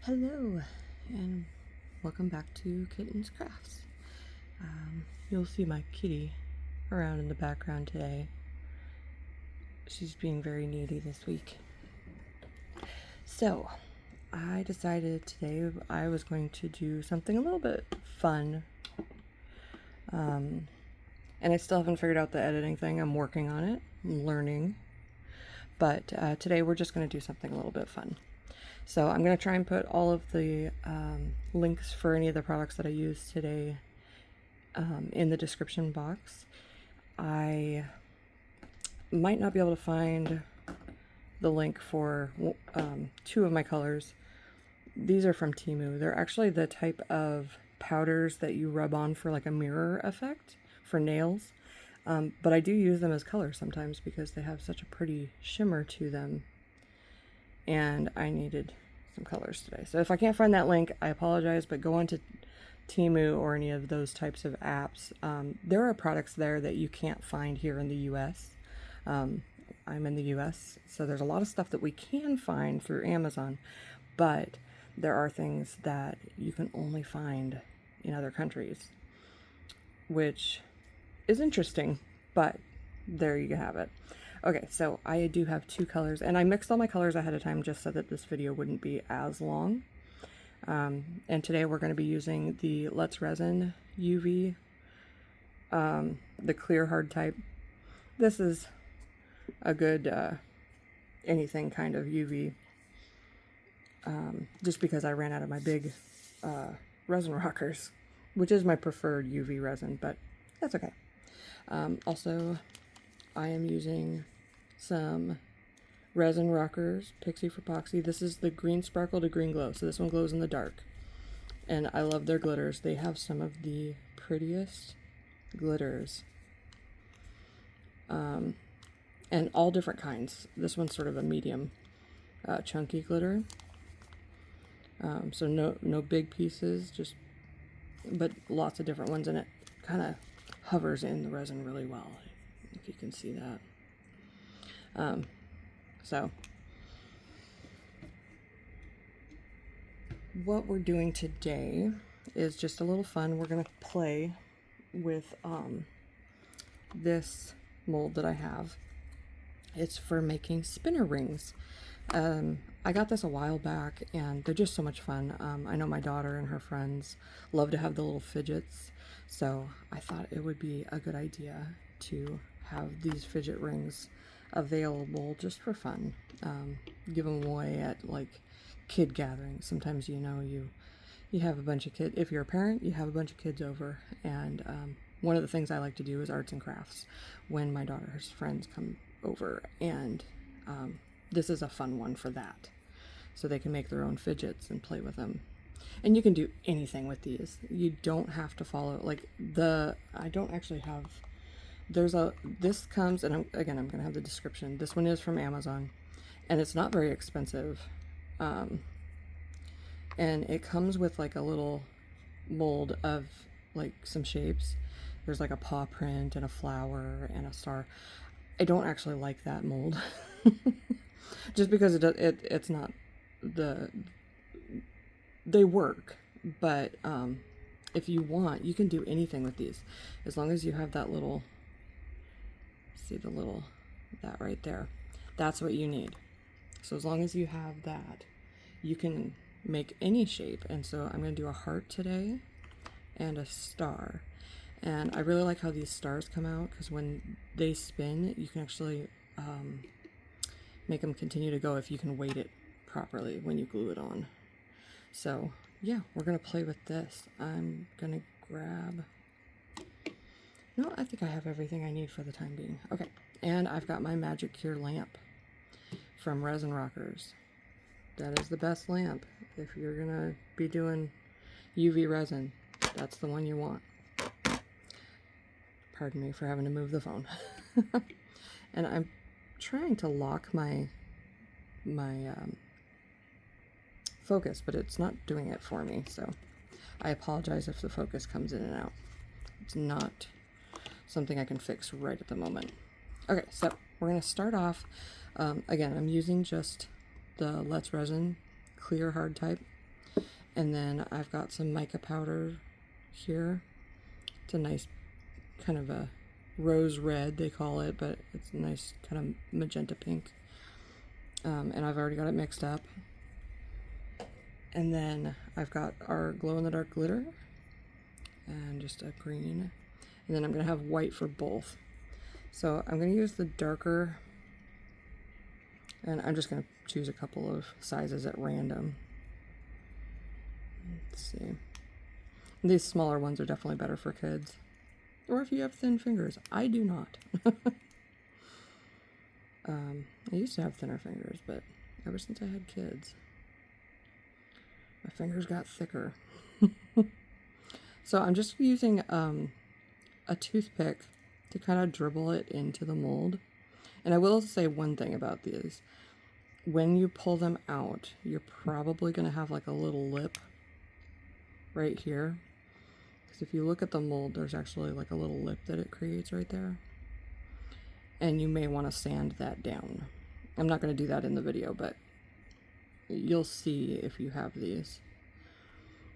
Hello, and welcome back to Kitten's Crafts. You'll see my kitty around in the background today. She's being very needy this week. So, I decided today I was going to do something a little bit fun. And I still haven't figured out the editing thing. I'm working on it. I'm learning. But today we're just going to do something a little bit fun. So I'm going to try and put all of the links for any of the products that I use today in the description box. I might not be able to find the link for two of my colors. These are from Temu. They're actually the type of powders that you rub on for like a mirror effect for nails. But I do use them as colors sometimes because they have such a pretty shimmer to them. And I needed some colors today. So if I can't find that link, I apologize, but go on to Temu or any of those types of apps. There are products there that you can't find here in the US. I'm in the US, so there's a lot of stuff that we can find through Amazon, but there are things that you can only find in other countries, which is interesting, but there you have it. Okay, so I do have two colors, and I mixed all my colors ahead of time just so that this video wouldn't be as long. And today we're going to be using the Let's Resin UV, the clear hard type. This is a good anything kind of UV, just because I ran out of my big resin rockers, which is my preferred UV resin, but that's okay. Also, I am using some resin rockers, Pixie for Epoxy. This is the Green Sparkle to Green Glow, so this one glows in the dark. And I love their glitters. They have some of the prettiest glitters. And all different kinds. This one's sort of a medium chunky glitter. So no big pieces, but lots of different ones, and it kind of hovers in the resin really well, if you can see that. So what we're doing today is just a little fun. We're going to play with this mold that I have. It's for making spinner rings. I got this a while back, and they're just so much fun. I know my daughter and her friends love to have the little fidgets, so I thought it would be a good idea to have these fidget rings available just for fun. Give them away at like kid gatherings. Sometimes you have a bunch of kids. If you're a parent, you have a bunch of kids over, and one of the things I like to do is arts and crafts when my daughter's friends come over, and this is a fun one for that. So they can make their own fidgets and play with them. And you can do anything with these. You don't have to follow, like I don't actually have, this comes, and I'm going to have the description. This one is from Amazon, and it's not very expensive. And it comes with like a little mold of like some shapes. There's like a paw print and a flower and a star. I don't actually like that mold. Just because it's not they work, but if you want, you can do anything with these as long as you have that little, see that right there, that's what you need. So as long as you have that, you can make any shape. And so I'm going to do a heart today and a star, and I really like how these stars come out, because when they spin you can actually make them continue to go if you can weight it properly when you glue it on. So yeah, we're gonna play with this. I'm gonna grab, no, I think I have everything I need for the time being. Okay, and I've got my Magic Cure lamp from Resin Rockers. That is the best lamp if you're gonna be doing UV resin. That's the one you want. Pardon me for having to move the phone. And I'm trying to lock my focus, but it's not doing it for me, so I apologize if the focus comes in and out. It's not something I can fix right at the moment. Okay, so we're going to start off, again, I'm using just the Let's Resin clear hard type. And then I've got some mica powder here. It's a nice kind of a rose red, they call it, but it's a nice kind of magenta pink. And I've already got it mixed up. And then I've got our glow-in-the-dark glitter and just a green. And then I'm going to have white for both. So I'm going to use the darker, and I'm just going to choose a couple of sizes at random. Let's see. These smaller ones are definitely better for kids. Or if you have thin fingers. I do not. I used to have thinner fingers, but ever since I had kids, my fingers got thicker. So I'm just using a toothpick to kind of dribble it into the mold. And I will say one thing about these. When you pull them out, you're probably going to have like a little lip right here. Because if you look at the mold, there's actually like a little lip that it creates right there. And you may want to sand that down. I'm not going to do that in the video, but you'll see if you have these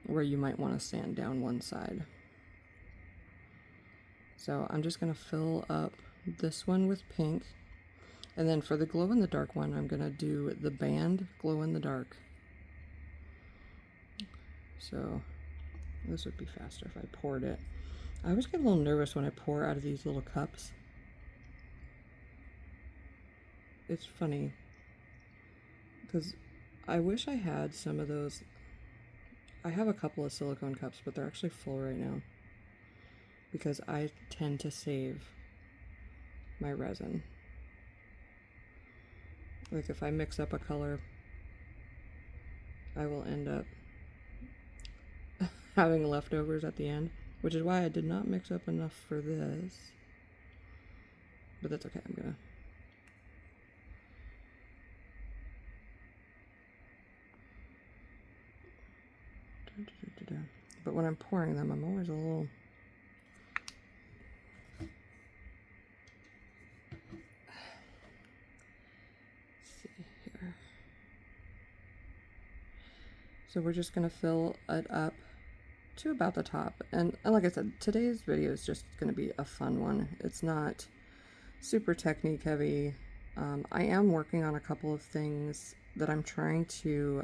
where you might want to sand down one side. So I'm just going to fill up this one with pink. And then for the glow-in-the-dark one, I'm going to do the band glow-in-the-dark. So this would be faster if I poured it. I always get a little nervous when I pour out of these little cups. It's funny because I wish I had some of those. I have a couple of silicone cups, but they're actually full right now because I tend to save my resin. Like if I mix up a color, I will end up having leftovers at the end, which is why I did not mix up enough for this. But that's okay, I'm gonna. But when I'm pouring them, I'm always a little... Let's see here. So we're just going to fill it up to about the top. And like I said, today's video is just going to be a fun one. It's not super technique heavy. I am working on a couple of things that I'm trying to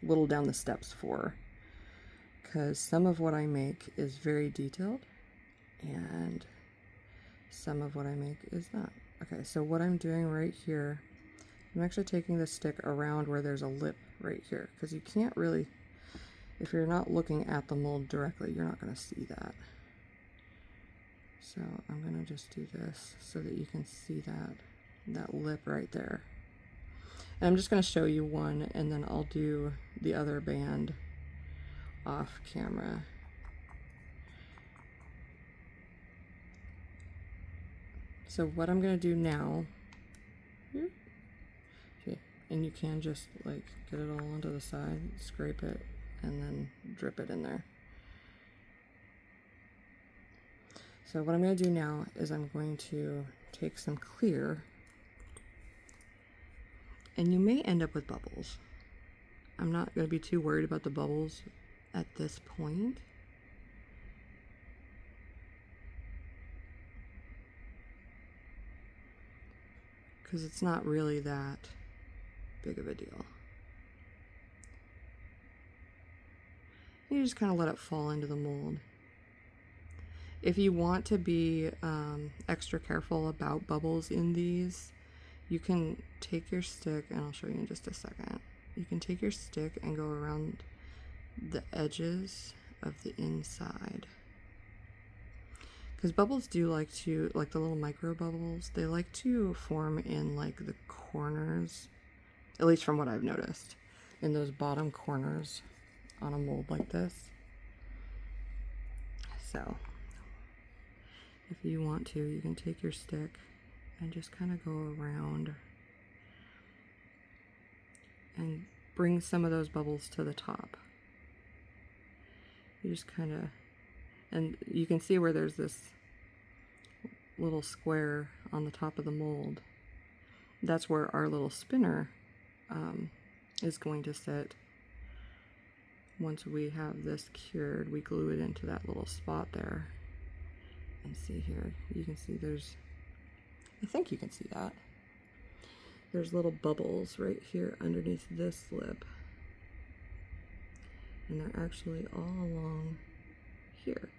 whittle down the steps for, because some of what I make is very detailed and some of what I make is not. Okay, so what I'm doing right here, I'm actually taking the stick around where there's a lip right here, because you can't really, if you're not looking at the mold directly, you're not going to see that. So I'm going to just do this so that you can see that lip right there. And I'm just going to show you one, and then I'll do the other band off camera. So what I'm going to do now, okay, and you can just like get it all onto the side, scrape it, and then drip it in there. So what I'm going to do now is I'm going to take some clear, and you may end up with bubbles. I'm not going to be too worried about the bubbles at this point. Because it's not really that big of a deal. You just kind of let it fall into the mold. If you want to be extra careful about bubbles in these, you can take your stick, and I'll show you in just a second. You can take your stick and go around the edges of the inside. Because bubbles do like to, like the little micro bubbles, they like to form in like the corners, at least from what I've noticed, in those bottom corners on a mold like this. So if you want to, you can take your stick and just kind of go around and bring some of those bubbles to the top. You just kind of, and you can see where there's this little square on the top of the mold. That's where our little spinner is going to sit. once we have this cured, we glue it into that little spot there. And see here, you can see there's, I think you can see that. There's little bubbles right here underneath this lip. And they're actually all along here.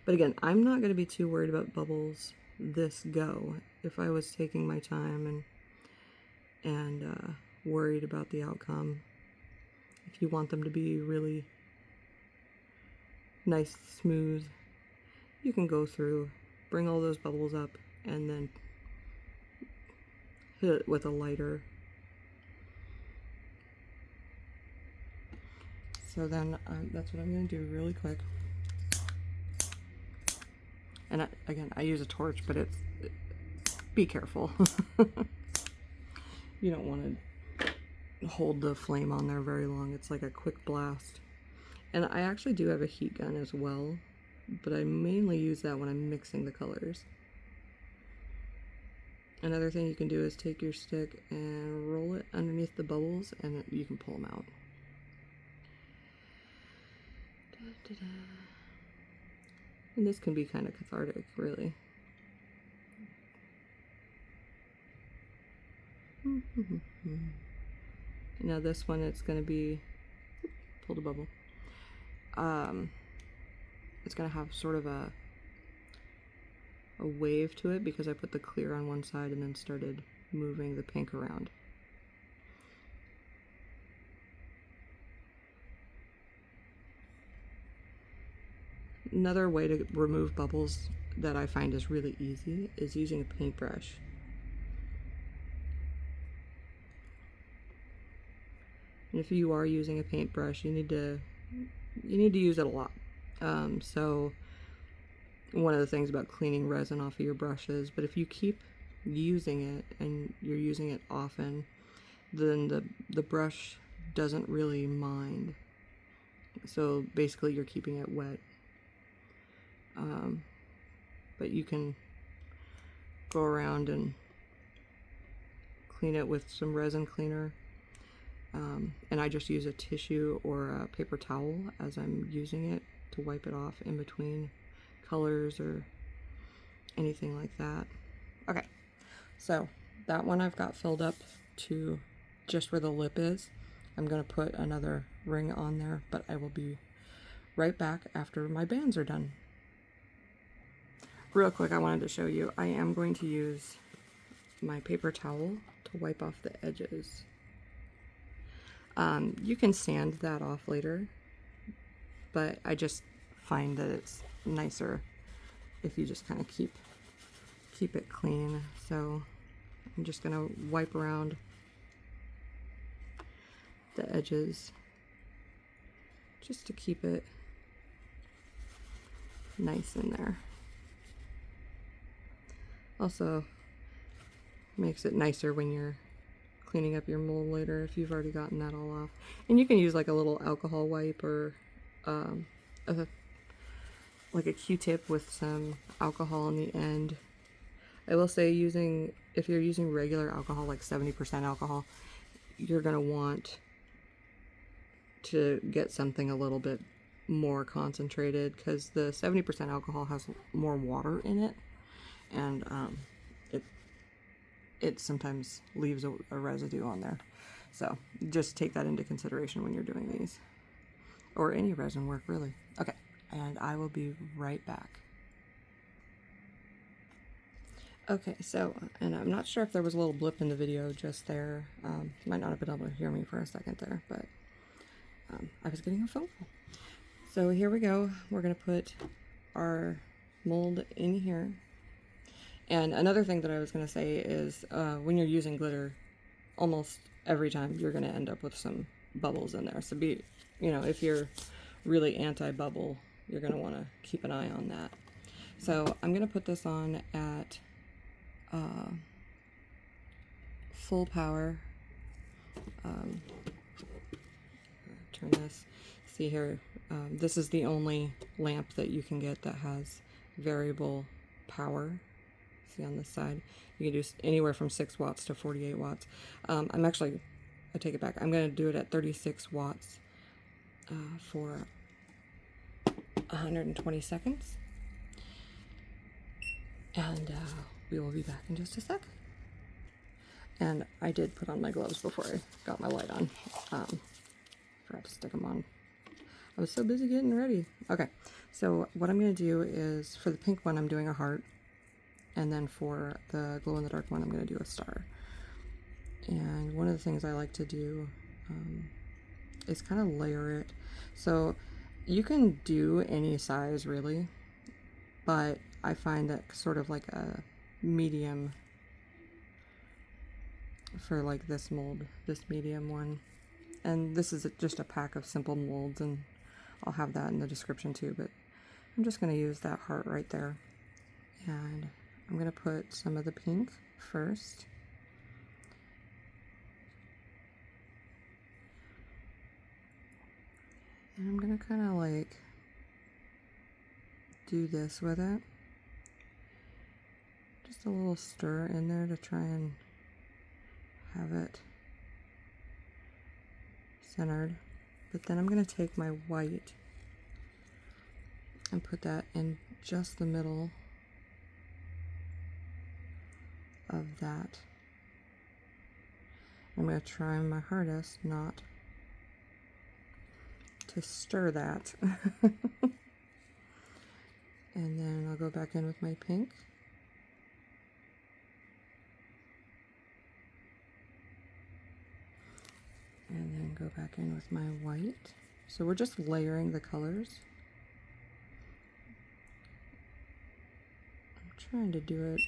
But again, I'm not going to be too worried about bubbles this go. If I was taking my time and worried about the outcome, if you want them to be really nice, smooth, you can go through, bring all those bubbles up, and then hit it with a lighter. So then that's what I'm going to do really quick. And again, I use a torch, but be careful. You don't want to hold the flame on there very long. It's like a quick blast. And I actually do have a heat gun as well, but I mainly use that when I'm mixing the colors. Another thing you can do is take your stick and roll it underneath the bubbles, and you can pull them out. And this can be kind of cathartic, really. Now this one, it's going to be, pull the bubble. It's going to have sort of a wave to it because I put the clear on one side and then started moving the pink around. Another way to remove bubbles that I find is really easy is using a paintbrush. And if you are using a paintbrush, you need to use it a lot. So one of the things about cleaning resin off of your brushes, but if you keep using it and you're using it often, then the brush doesn't really mind. So basically you're keeping it wet. But you can go around and clean it with some resin cleaner. And I just use a tissue or a paper towel as I'm using it to wipe it off in between colors or anything like that. Okay, so that one I've got filled up to just where the lip is. I'm going to put another ring on there, but I will be right back after my bands are done. Real quick, I wanted to show you, I am going to use my paper towel to wipe off the edges. You can sand that off later, but I just find that it's nicer if you just kind of keep it clean. So I'm just going to wipe around the edges just to keep it nice in there. Also makes it nicer when you're cleaning up your mold later if you've already gotten that all off. And you can use like a little alcohol wipe or like a Q-tip with some alcohol on the end. I will say if you're using regular alcohol, like 70% alcohol, you're going to want to get something a little bit more concentrated because the 70% alcohol has more water in it, and it sometimes leaves a residue on there. So just take that into consideration when you're doing these, or any resin work really. Okay, and I will be right back. Okay, so, and I'm not sure if there was a little blip in the video just there. You might not have been able to hear me for a second there, but I was getting a phone call. So here we go. We're going to put our mold in here. And another thing that I was going to say is when you're using glitter, almost every time you're going to end up with some bubbles in there. So if you're really anti-bubble, you're going to want to keep an eye on that. So I'm going to put this on at full power. Turn this. See here, this is the only lamp that you can get that has variable power. See on this side, you can do anywhere from 6 watts to 48 watts. I take it back. I'm going to do it at 36 watts for 120 seconds. And we will be back in just a sec. And I did put on my gloves before I got my light on. Forgot to stick them on. I was so busy getting ready. Okay, so what I'm going to do is, for the pink one, I'm doing a heart. And then for the glow-in-the-dark one, I'm going to do a star. And one of the things I like to do is kind of layer it. So you can do any size, really. But I find that sort of like a medium for like this mold, this medium one. And this is just a pack of simple molds, and I'll have that in the description too, but I'm just going to use that heart right there. And I'm going to put some of the pink first. And I'm going to kind of like do this with it. Just a little stir in there to try and have it centered. But then I'm going to take my white and put that in just the middle of that. I'm going to try my hardest not to stir that. And then I'll go back in with my pink. And then go back in with my white. So we're just layering the colors. I'm trying to do it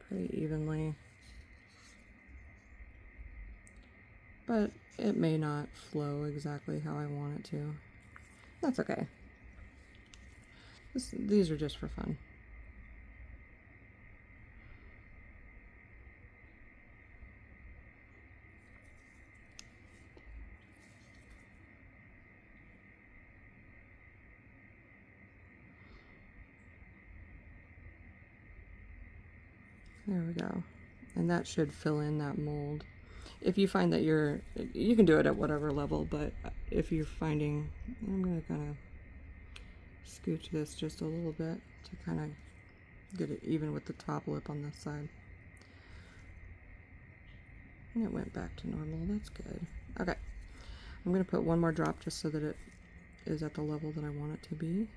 pretty evenly, but it may not flow exactly how I want it to. That's okay. These are just for fun. There we go. And that should fill in that mold. If you find that you can do it at whatever level, but if you're finding, I'm going to kind of scooch this just a little bit to kind of get it even with the top lip on this side. And it went back to normal. That's good. Okay. I'm going to put one more drop just so that it is at the level that I want it to be.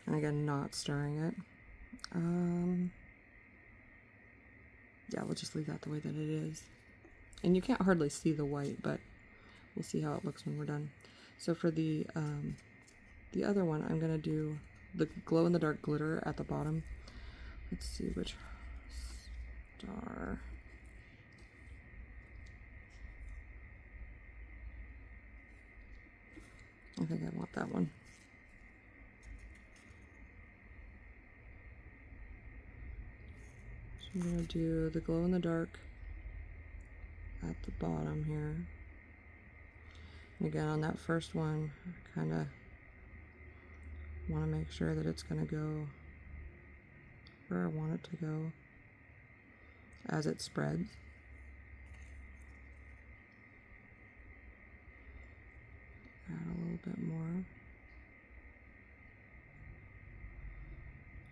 And again, not stirring it. Yeah, we'll just leave that the way that it is. And you can't hardly see the white, but we'll see how it looks when we're done. So for the other one, I'm going to do the glow-in-the-dark glitter at the bottom. Let's see which star. I think I want that one. So I'm going to do the glow-in-the-dark at the bottom here. And again, on that first one, I kind of want to make sure that it's going to go where I want it to go as it spreads. Add a little bit more,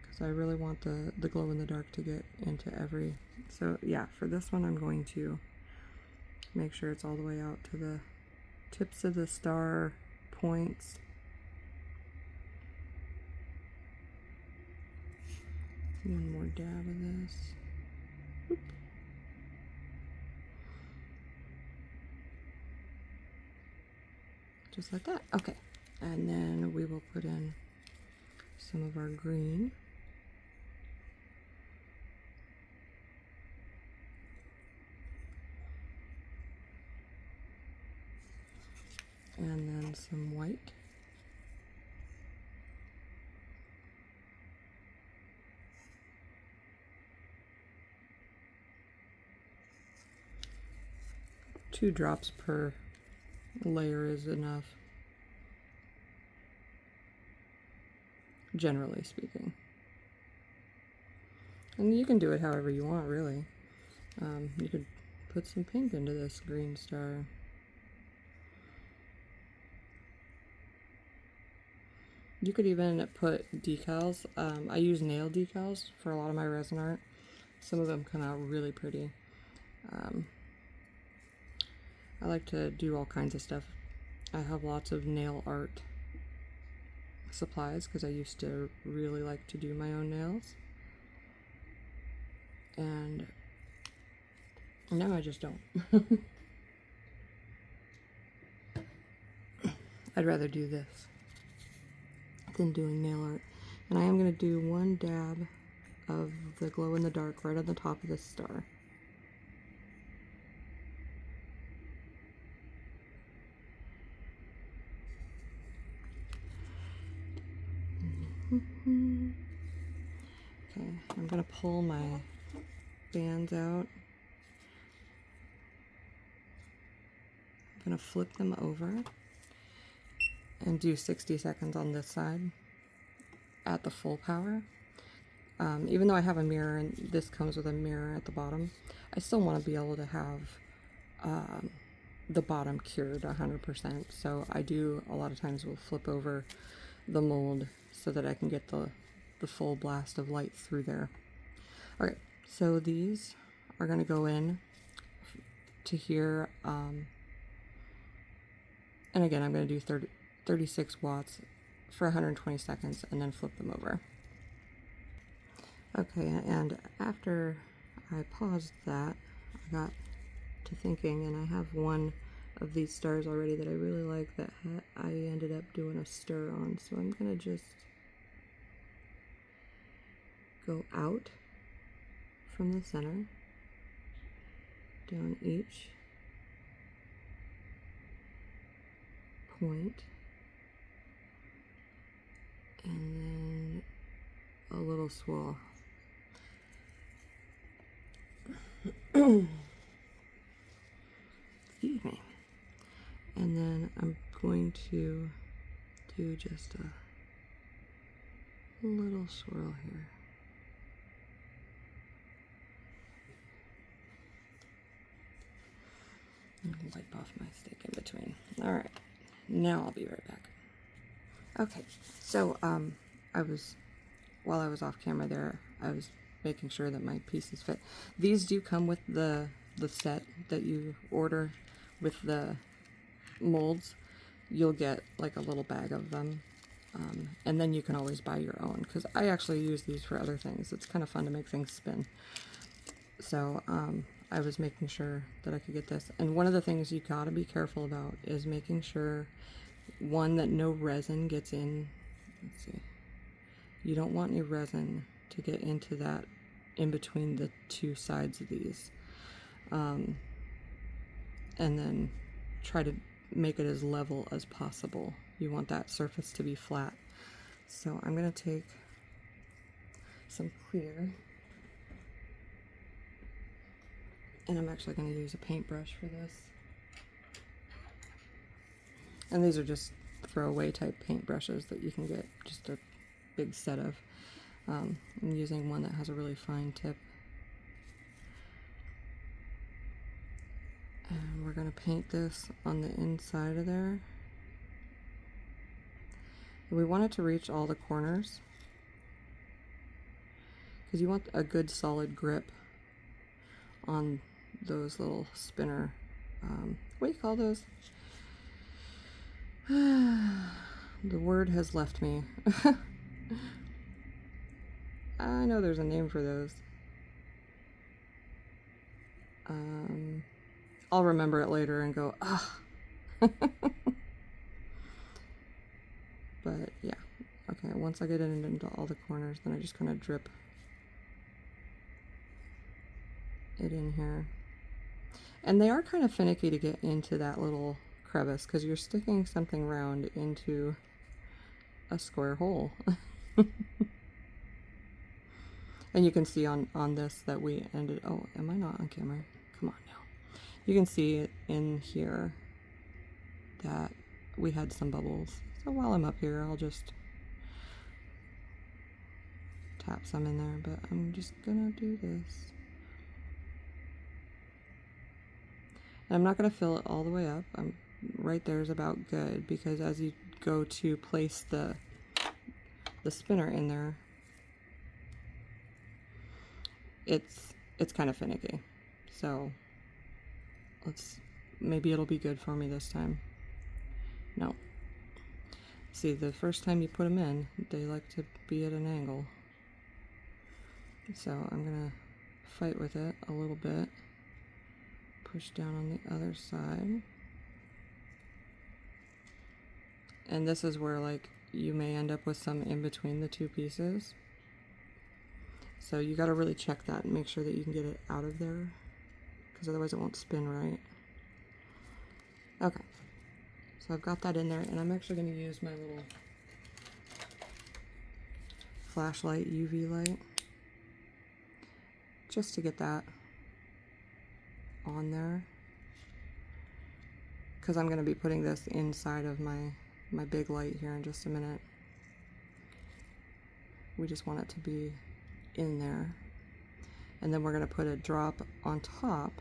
because I really want the glow in the dark to get into every. So yeah, for this one I'm going to make sure it's all the way out to the tips of the star points. One more dab of this. Oop. Just like that. Okay. And then we will put in some of our green. And then some white. Two drops per layer is enough, generally speaking. And you can do it however you want, really. You could put some pink into this green star. You could even put decals. I use nail decals for a lot of my resin art. Some of them come out really pretty. I like to do all kinds of stuff. I have lots of nail art supplies because I used to really like to do my own nails. And now I just don't. I'd rather do this than doing nail art. And I am going to do one dab of the glow in the dark right on the top of this star. Okay, I'm going to pull my bands out. I'm going to flip them over and do 60 seconds on this side at the full power. Even though I have a mirror and this comes with a mirror at the bottom, I still want to be able to have the bottom cured 100%. So I do a lot of times will flip over the mold so that I can get the full blast of light through there. Alright, so these are going to go in to here, and again I'm going to do 36 watts for 120 seconds and then flip them over. Okay, and after I paused that, I got to thinking, and I have one of these stars already that I really like that I ended up doing a stir on, so I'm going to just go out from the center, down each point, and then a little swirl. Excuse me. And then I'm going to do just a little swirl here. Wipe off my stick in between. Alright, now I'll be right back. Okay, so while I was off camera there, I was making sure that my pieces fit. These do come with the set that you order with the molds. You'll get like a little bag of them, and then you can always buy your own, because I actually use these for other things. It's kind of fun to make things spin. So I was making sure that I could get this. And one of the things you gotta be careful about is making sure, one, that no resin gets in. Let's see. You don't want any resin to get into that in between the two sides of these. And then try to make it as level as possible. You want that surface to be flat. So I'm gonna take some clear, and I'm actually going to use a paintbrush for this. And these are just throwaway type paintbrushes that you can get just a big set of. I'm using one that has a really fine tip. And we're going to paint this on the inside of there. And we want it to reach all the corners, because you want a good solid grip on those little spinner, what do you call those? The word has left me. I know there's a name for those. I'll remember it later and go, ah. But yeah, okay, once I get it into all the corners, then I just kind of drip it in here. And they are kind of finicky to get into that little crevice, because you're sticking something round into a square hole. And you can see on this that we ended, oh, am I not on camera? Come on now. You can see in here that we had some bubbles. So while I'm up here, I'll just tap some in there, but I'm just gonna do this. And I'm not gonna fill it all the way up. Right there is about good, because as you go to place the spinner in there, it's kind of finicky. So maybe it'll be good for me this time. No. See, the first time you put them in, they like to be at an angle. So I'm gonna fight with it a little bit. Push down on the other side. And this is where, like, you may end up with some in between the two pieces. So you got to really check that and make sure that you can get it out of there, because otherwise it won't spin right. Okay, so I've got that in there, and I'm actually going to use my little flashlight UV light just to get that on there, because I'm going to be putting this inside of my big light here in just a minute. We just want it to be in there, and then we're going to put a drop on top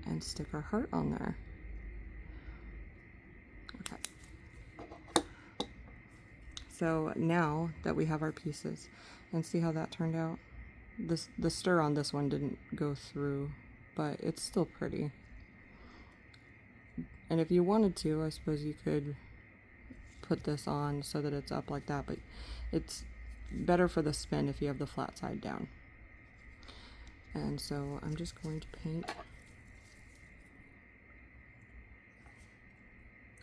and stick our heart on there. Okay, so now that we have our pieces, and see how that turned out. The stir on this one didn't go through, but it's still pretty. And if you wanted to, I suppose you could put this on so that it's up like that, but it's better for the spin if you have the flat side down. And so I'm just going to paint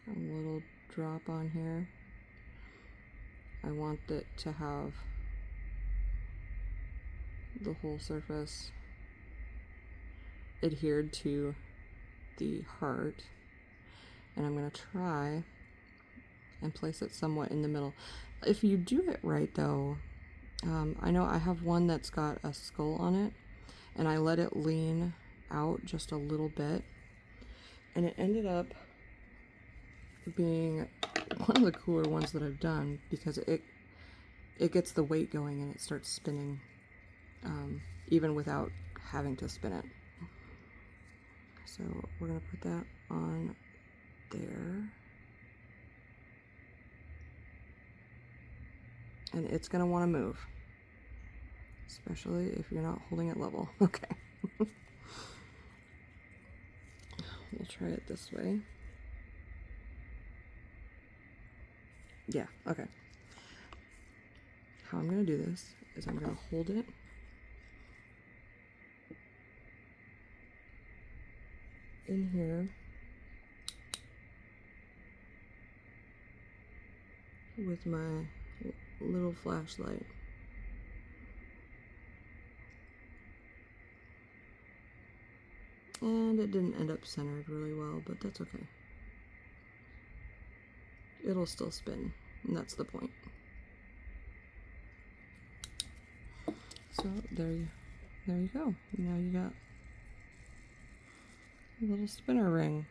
a little drop on here. I want it to have the whole surface adhered to the heart, and I'm going to try and place it somewhat in the middle. If you do it right though, I know I have one that's got a skull on it, and I let it lean out just a little bit, and it ended up being one of the cooler ones that I've done, because it gets the weight going and it starts spinning even without having to spin it. So we're going to put that on there. And it's going to want to move, especially if you're not holding it level. Okay. We'll try it this way. Yeah, okay. How I'm going to do this is I'm going to hold it in here with my little flashlight. And it didn't end up centered really well, but that's okay. It'll still spin, and that's the point. So there you go. Now you got a little spinner ring.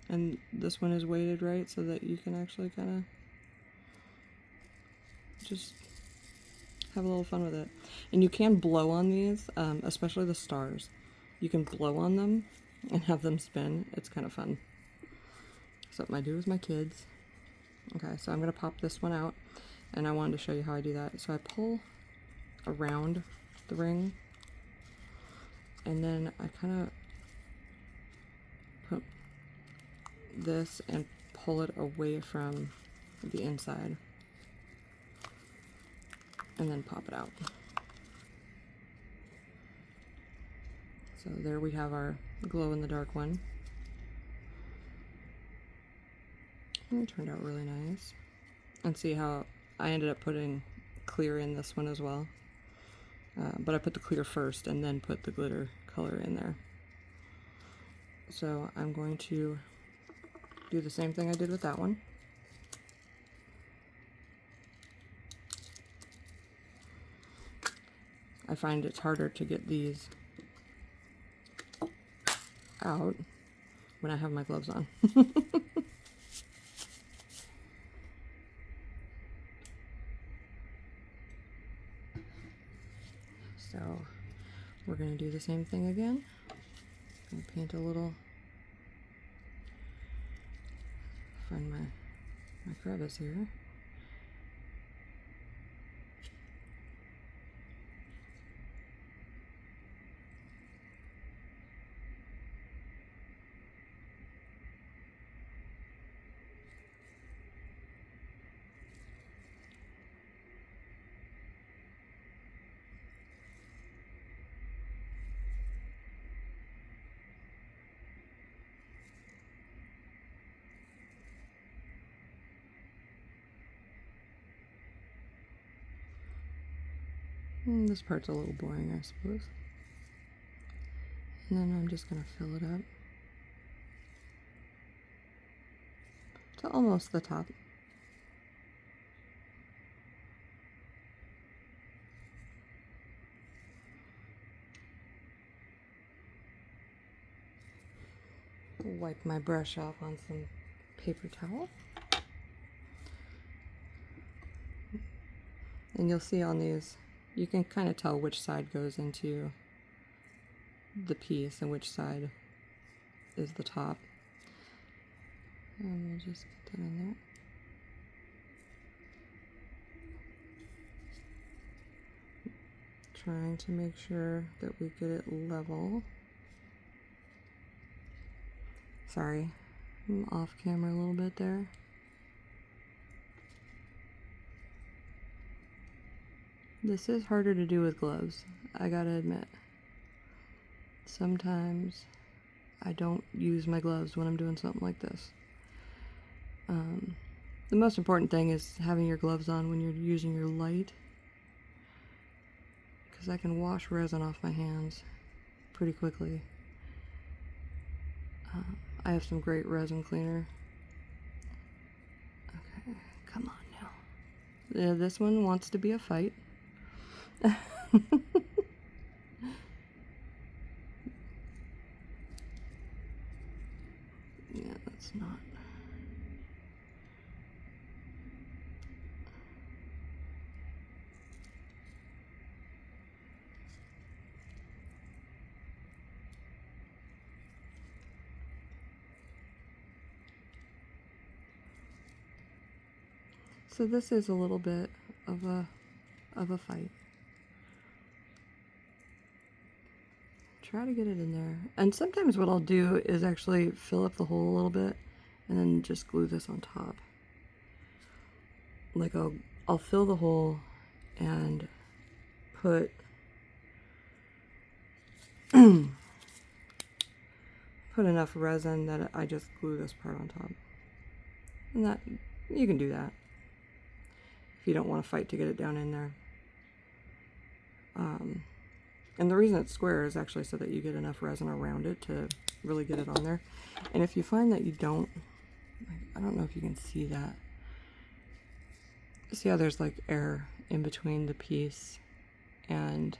And this one is weighted right so that you can actually kind of just have a little fun with it. And you can blow on these, especially the stars. You can blow on them and have them spin. It's kind of fun. Something I do with my kids. Okay, so I'm going to pop this one out, and I wanted to show you how I do that. So I pull around the ring, and then I kind of put this and pull it away from the inside, and then pop it out. So there we have our glow-in-the-dark one. And it turned out really nice. And see how I ended up putting clear in this one as well. But I put the clear first and then put the glitter color in there. So I'm going to do the same thing I did with that one. I find it's harder to get these out when I have my gloves on. So we're going to do the same thing again. I'm going to paint a little, find my crevice here. This part's a little boring, I suppose. And then I'm just going to fill it up to almost the top. Wipe my brush off on some paper towel. And you'll see on these, you can kind of tell which side goes into the piece and which side is the top. And we'll just get that in there. Trying to make sure that we get it level. Sorry, I'm off camera a little bit there. This is harder to do with gloves, I gotta admit. Sometimes I don't use my gloves when I'm doing something like this. The most important thing is having your gloves on when you're using your light, because I can wash resin off my hands pretty quickly. I have some great resin cleaner. Okay, come on now. Yeah, this one wants to be a fight. Yeah, that's not. So this is a little bit of a fight. Try to get it in there. And sometimes what I'll do is actually fill up the hole a little bit and then just glue this on top. Like I'll fill the hole and put put enough resin that I just glue this part on top. And that, you can do that if you don't want to fight to get it down in there. And the reason it's square is actually so that you get enough resin around it to really get it on there. And if you find that you don't, I don't know if you can see that. See how there's like air in between the piece, and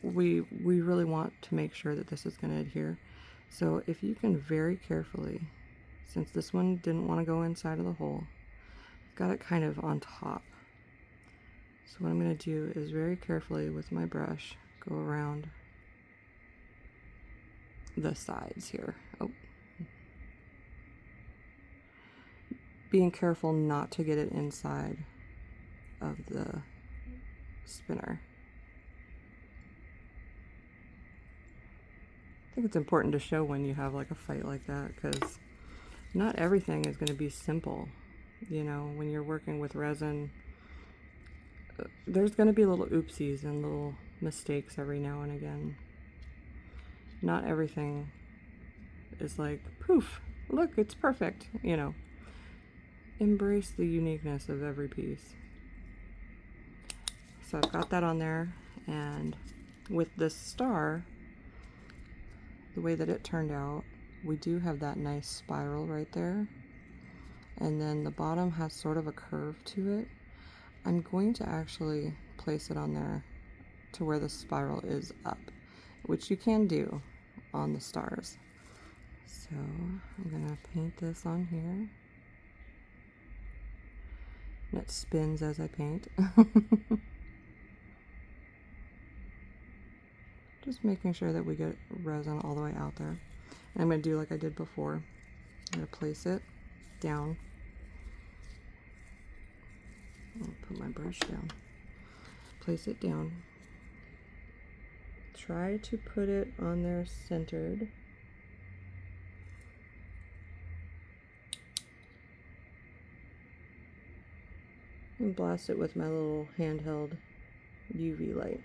we really want to make sure that this is going to adhere. So if you can very carefully, since this one didn't want to go inside of the hole, I've got it kind of on top. So what I'm going to do is very carefully with my brush go around the sides here. Oh. Being careful not to get it inside of the spinner. I think it's important to show when you have like a fight like that, because not everything is going to be simple. You know, when you're working with resin, there's going to be little oopsies and little mistakes every now and again. Not everything is like, poof, look, it's perfect, you know. Embrace the uniqueness of every piece. So I've got that on there, and with this star, the way that it turned out, we do have that nice spiral right there, and then the bottom has sort of a curve to it. I'm going to actually place it on there to where the spiral is up, which you can do on the stars. So I'm gonna paint this on here. And it spins as I paint. Just making sure that we get resin all the way out there. And I'm going to do like I did before. I'm going to place it down. I'll put my brush down. Place it down. Try to put it on there centered. And blast it with my little handheld UV light.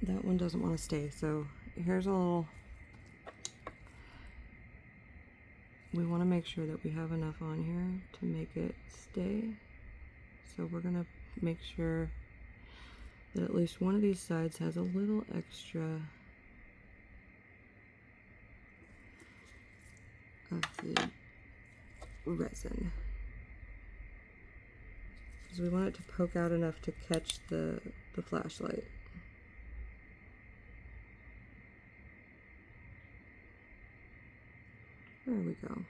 That one doesn't want to stay, so here's a little, we want to make sure that we have enough on here to make it stay. So we're going to make sure that at least one of these sides has a little extra of the resin. Because we want it to poke out enough to catch the flashlight. There we go.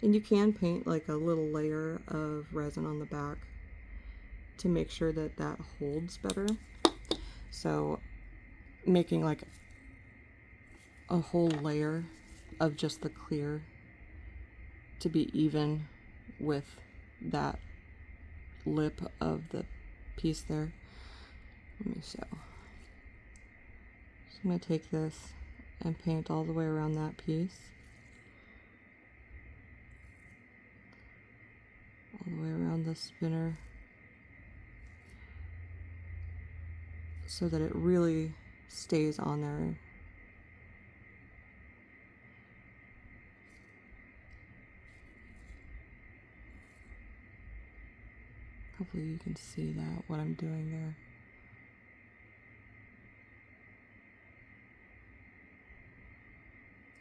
And you can paint like a little layer of resin on the back to make sure that that holds better. So making like a whole layer of just the clear to be even with that lip of the piece there. Let me show. I'm going to take this and paint all the way around that piece. All the way around the spinner. So that it really stays on there. Hopefully you can see that, what I'm doing there.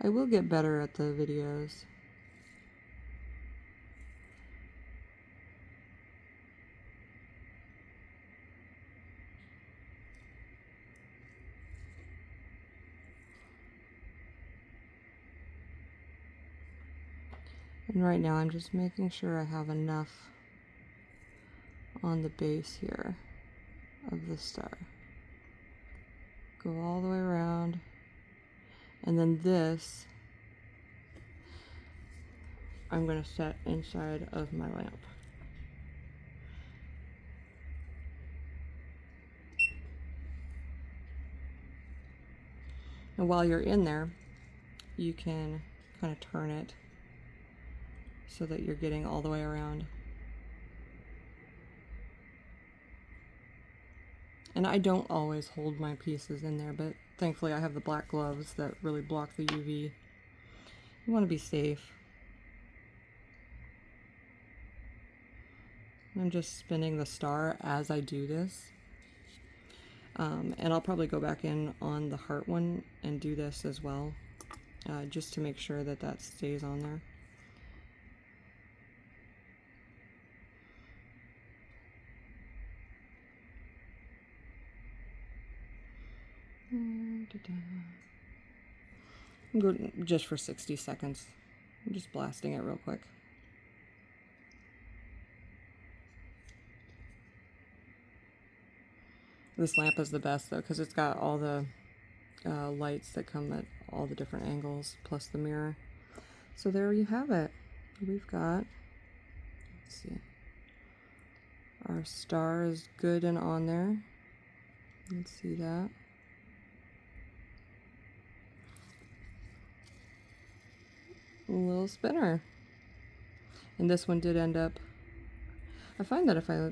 I will get better at the videos. And right now I'm just making sure I have enough on the base here of the star. Go all the way around. And then this, I'm going to set inside of my lamp. And while you're in there, you can kind of turn it so that you're getting all the way around. And I don't always hold my pieces in there, but thankfully I have the black gloves that really block the UV. You want to be safe. I'm just spinning the star as I do this. And I'll probably go back in on the heart one and do this as well, just to make sure that that stays on there. I'm going just for 60 seconds. I'm just blasting it real quick. This lamp is the best though, because it's got all the lights that come at all the different angles, plus the mirror. So there you have it. We've got, let's see, our star is good and on there. Let's see that. A little spinner. And this one did end up, I find that if I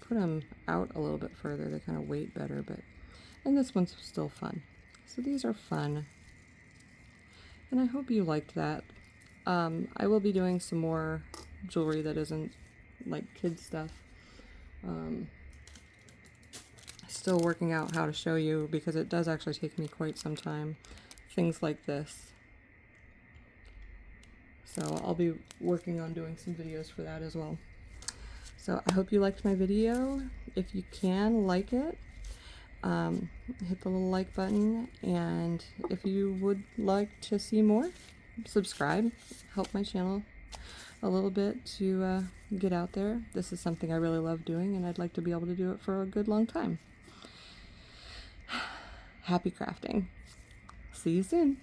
put them out a little bit further, they kind of weight better, and this one's still fun. So these are fun. And I hope you liked that. I will be doing some more jewelry that isn't like kid stuff. Still working out how to show you, because it does actually take me quite some time. Things like this. So I'll be working on doing some videos for that as well. So I hope you liked my video. If you can, like it. Hit the little like button, and if you would like to see more, subscribe. Help my channel a little bit to get out there. This is something I really love doing, and I'd like to be able to do it for a good long time. Happy crafting. See you soon.